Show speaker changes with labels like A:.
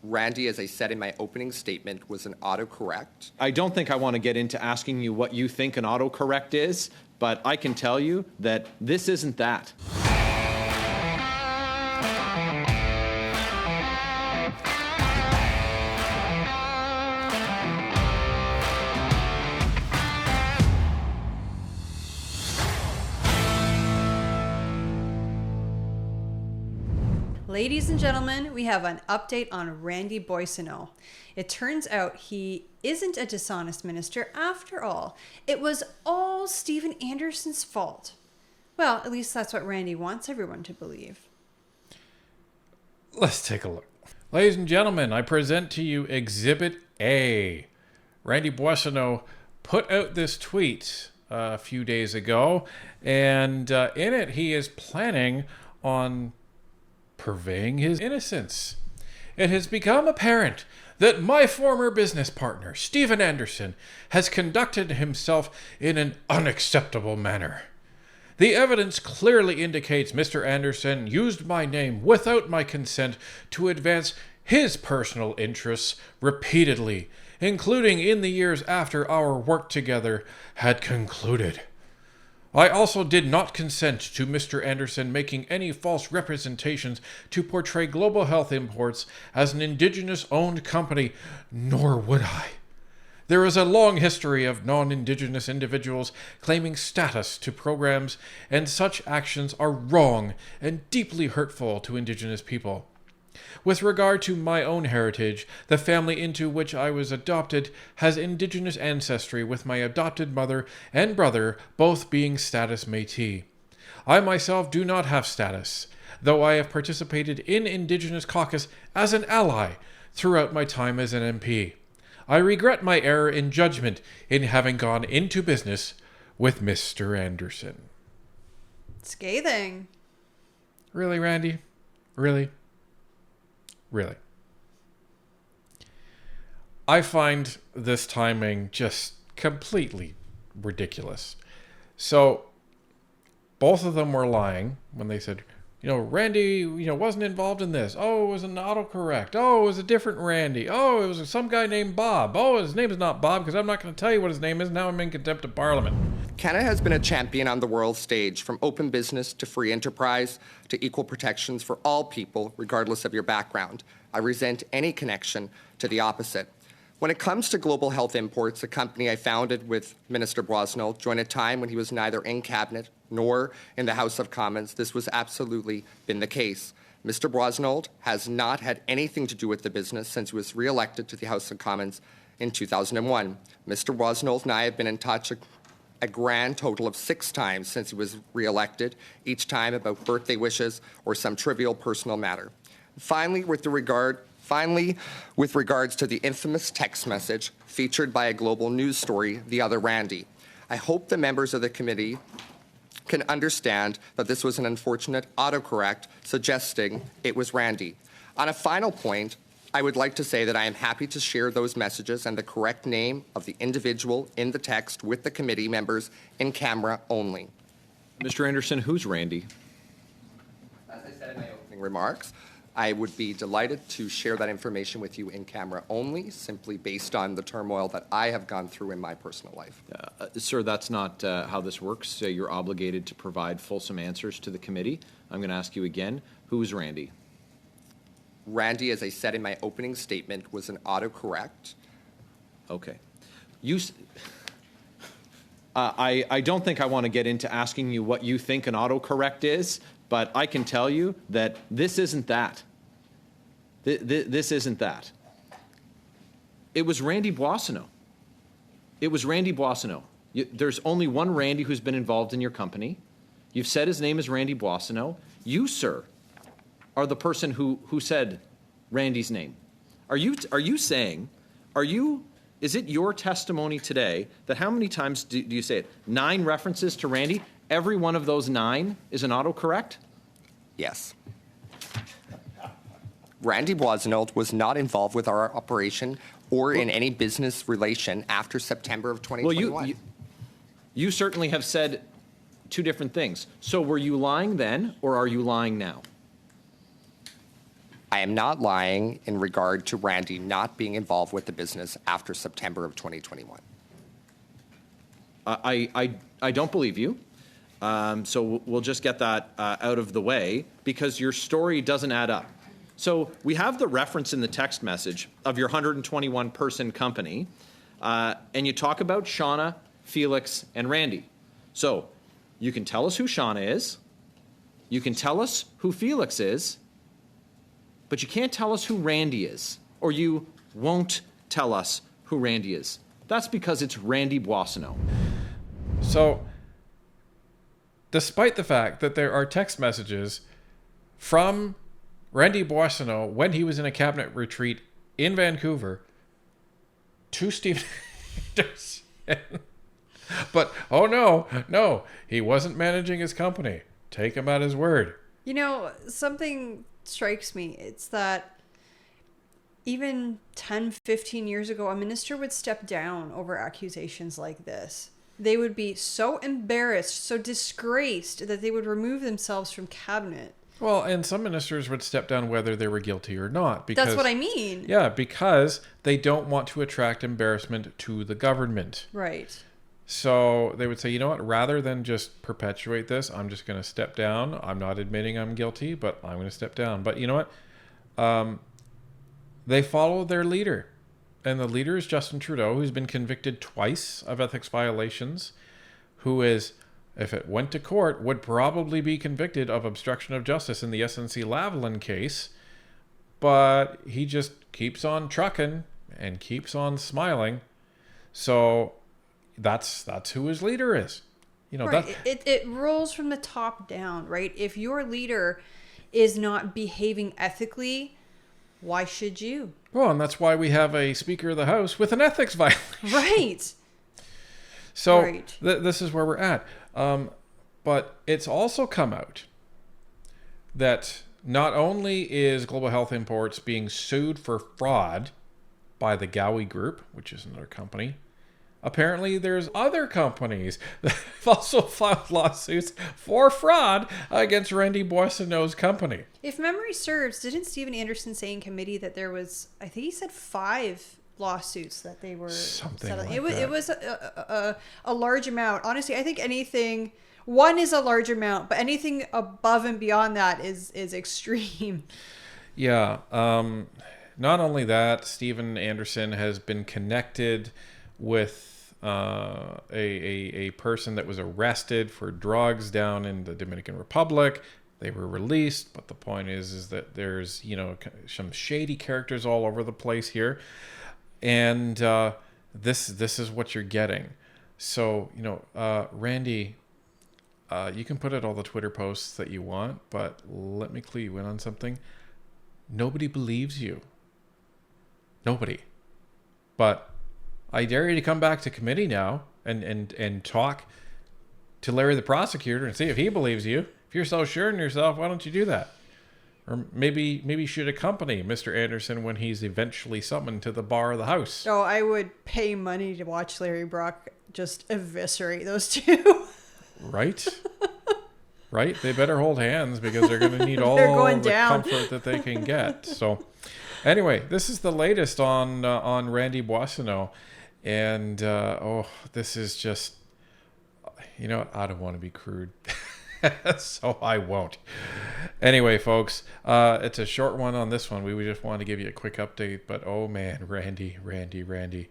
A: Randy, as I said in my opening statement, was an autocorrect.
B: I don't think I want to get into asking you what you think an autocorrect is, but I can tell you that this isn't that.
C: Ladies and gentlemen, we have an update on Randy Boissonnault. It turns out he isn't a dishonest minister after all. It was all Stephen Anderson's fault. Well, at least that's what Randy wants everyone to believe.
D: Let's take a look. Ladies and gentlemen, I present to you Exhibit A. Randy Boissonnault put out this tweet a few days ago, and in it he is planning on purveying his innocence. It has become apparent that my former business partner, Stephen Anderson, has conducted himself in an unacceptable manner. The evidence clearly indicates Mr. Anderson used my name without my consent to advance his personal interests repeatedly, including in the years after our work together had concluded. I also did not consent to Mr. Anderson making any false representations to portray Global Health Imports as an Indigenous-owned company, nor would I. There is a long history of non-Indigenous individuals claiming status to programs, and such actions are wrong and deeply hurtful to Indigenous people. With regard to my own heritage, the family into which I was adopted has Indigenous ancestry, with my adopted mother and brother both being status Métis. I myself do not have status, though I have participated in Indigenous caucus as an ally throughout my time as an MP. I regret my error in judgment in having gone into business with Mr. Anderson.
C: Scathing.
D: Really, Randy? Really? Really. I find this timing just completely ridiculous. So, both of them were lying when they said, Randy, wasn't involved in this. Oh, it was an autocorrect. Oh, it was a different Randy. Oh, it was some guy named Bob. Oh, his name is not Bob because I'm not going to tell you what his name is. Now I'm in contempt of Parliament.
A: Canada has been a champion on the world stage, from open business to free enterprise to equal protections for all people, regardless of your background. I resent any connection to the opposite. When it comes to Global Health Imports, a company I founded with Minister Boissonnault during a time when he was neither in Cabinet nor in the House of Commons, this was absolutely been the case. Mr. Boissonnault has not had anything to do with the business since he was re-elected to the House of Commons in 2001. Mr. Boissonnault and I have been in touch a grand total of 6 times since he was re-elected, each time about birthday wishes or some trivial personal matter. Finally, with regards to the infamous text message featured by a global news story, The Other Randy, I hope the members of the committee can understand that this was an unfortunate autocorrect suggesting it was Randy. On a final point, I would like to say that I am happy to share those messages and the correct name of the individual in the text with the committee members in camera only.
B: Mr. Anderson, who's Randy?
A: As I said in my opening remarks, I would be delighted to share that information with you in camera only, simply based on the turmoil that I have gone through in my personal life.
B: Sir, that's not how this works. You're obligated to provide fulsome answers to the committee. I'm going to ask you again, who's Randy?
A: Randy, as I said in my opening statement, was an autocorrect.
B: Okay. I don't think I want to get into asking you what you think an autocorrect is, but I can tell you that this isn't that. This isn't that. It was Randy Boissonnault. It was Randy Boissonnault. There's only one Randy who's been involved in your company. You've said his name is Randy Boissonnault. You, sir, are the person who said Randy's name. Is it your testimony today that how many times do you say it? 9 references to Randy? Every one of those 9 is an autocorrect?
A: Yes. Randy Boissonnault was not involved with our operation or in any business relation after September of 2021.
B: Well, you certainly have said 2 different things. So were you lying then, or are you lying now?
A: I am not lying in regard to Randy not being involved with the business after September of 2021.
B: I don't believe you. So we'll just get that out of the way because your story doesn't add up. So we have the reference in the text message of your 121-person company, and you talk about Shauna, Felix, and Randy. So you can tell us who Shauna is, you can tell us who Felix is, but you can't tell us who Randy is, or you won't tell us who Randy is. That's because it's Randy Boissonnault.
D: So, despite the fact that there are text messages from Randy Boissonnault when he was in a cabinet retreat in Vancouver to Stephen Anderson, but oh no, he wasn't managing his company. Take him at his word.
C: You know, something strikes me. It's that even 10, 15 years ago, a minister would step down over accusations like this. They would be so embarrassed, so disgraced that they would remove themselves from cabinet.
D: Well, and some ministers would step down whether they were guilty or not. Because,
C: that's what I mean.
D: Yeah, because they don't want to attract embarrassment to the government.
C: Right.
D: So they would say, you know what, rather than just perpetuate this, I'm just going to step down. I'm not admitting I'm guilty, but I'm going to step down. But you know what? They follow their leader. And the leader is Justin Trudeau, who's been convicted twice of ethics violations, who is, if it went to court, would probably be convicted of obstruction of justice in the SNC-Lavalin case. But he just keeps on trucking and keeps on smiling. So that's who his leader is. You know,
C: right. It rolls from the top down, right? If your leader is not behaving ethically, why should you?
D: Well, and that's why we have a Speaker of the House with an ethics violation.
C: Right.
D: So
C: right.
D: This is where we're at. But it's also come out that not only is Global Health Imports being sued for fraud by the Gowie Group, which is another company, apparently there's other companies that have also filed lawsuits for fraud against Randy Boissonnault's company.
C: If memory serves, didn't Stephen Anderson say in committee that there was, I think he said 5 lawsuits that they were
D: something
C: settling.
D: like that.
C: It was a large amount. Honestly, I think anything, one is a large amount, but anything above and beyond that is extreme.
D: Yeah. Not only that, Stephen Anderson has been connected with a person that was arrested for drugs down in the Dominican Republic. They were released, but the point is that there's, you know, some shady characters all over the place here. And this is what you're getting. So, you know, Randy, you can put out all the Twitter posts that you want, but let me clue you in on something. Nobody believes you. Nobody. But I dare you to come back to committee now and talk to Larry the prosecutor and see if he believes you. If you're so sure in yourself, why don't you do that? Or maybe you should accompany Mr. Anderson when he's eventually summoned to the bar of the House.
C: So I would pay money to watch Larry Brock just eviscerate those two.
D: Right? Right? They better hold hands because they're going to need all the comfort that they can get. So anyway, this is the latest on Randy Boissonnault. And, this is just, you know, I don't want to be crude. So I won't. Anyway, folks, it's a short one on this one. We just wanted to give you a quick update. But, oh, man, Randy.